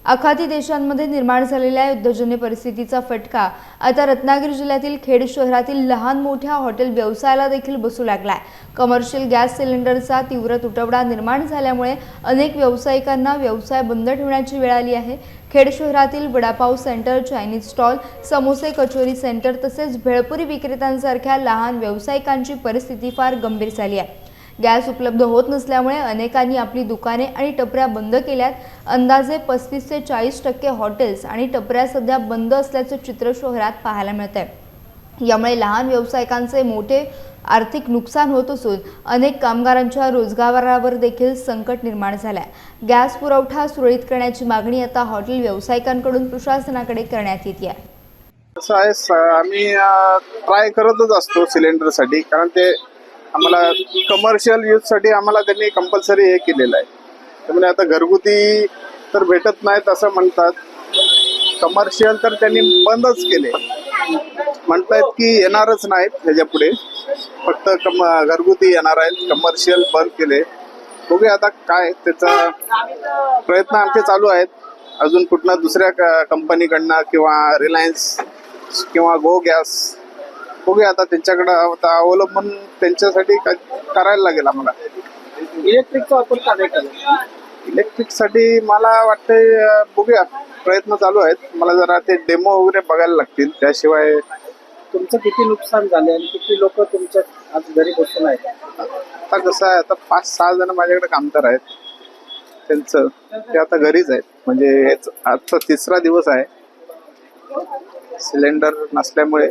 आखाती देशांमध्ये निर्माण झालेल्या युद्धजन्य परिस्थितीचा फटका आता रत्नागिरी जिल्ह्यातील खेड शहरातील लहान मोठ्या हॉटेल व्यवसायाला देखील बसू लागलाय। कमर्शियल गॅस सिलेंडरचा तीव्र तुटवडा निर्माण झाल्यामुळे अनेक व्यावसायिकांना व्यवसाय बंद ठेवण्याची वेळ आली आहे। खेड शहरातील वडापाव सेंटर, चायनीज स्टॉल, समोसे कचोरी सेंटर तसेच भेळपुरी विक्रेत्यांसारख्या लहान व्यावसायिकांची परिस्थिती फार गंभीर झाली आहे। गॅस उपलब्ध होत नसल्यामुळे अनेकांनी आपली दुकाने आणि टपऱ्या बंद केल्यात। अंदाजे 35 ते 40% हॉटेल्स आणि टपऱ्या सध्या बंद असल्याचे चित्र शहरात पाहायला मिळते। यामुळे लहान व्यावसायिकांचे मोठे आर्थिक नुकसान होत असून अनेक कामगारांच्या रोजगारावर देखील संकट निर्माण झाले आहे। गॅस पुरवठा सुरळीत करण्याची मागणी आता हॉटेल व्यावसायिकांकडून प्रशासनाकडे करण्यात येते आहे। असं आहे, आम्ही ट्राय करतच असतो सिलेंडरसाठी, कारण ते आम्हाला कमर्शियल यूजसाठी आम्हाला त्यांनी कंपल्सरी हे केलेलं आहे। त्यामुळे आता घरगुती तर भेटत नाहीत असं म्हणतात, कमर्शियल तर त्यांनी बंदच केले, म्हणतायत की येणारच नाहीत ह्याच्या पुढे, फक्त घरगुती येणार आहेत, कमर्शियल बंद केले। बघूया आता काय त्याचा प्रयत्न आमचे चालू आहेत। अजून कुठनं दुसऱ्या कंपनीकडनं किंवा रिलायन्स किंवा गो गॅस, बघूया आता त्यांच्याकडे अवलंबून त्यांच्यासाठी करायला लागेल आम्हाला। इलेक्ट्रिकचा वापर का नाही केला? इलेक्ट्रिकसाठी मला वाटतंय बघूया, प्रयत्न चालू आहेत। मला जरा ते डेमो वगैरे बघायला लागतील, त्याशिवाय तुमचं किती नुकसान झाले आणि किती लोक तुमच्या आज घरी बसून आहेत? आता कसं आहे, आता 5-6 जण माझ्याकडे कामगार आहेत, त्यांचं ते आता घरीच आहेत। म्हणजे आजचा 3रा दिवस आहे सिलेंडर नसल्यामुळे।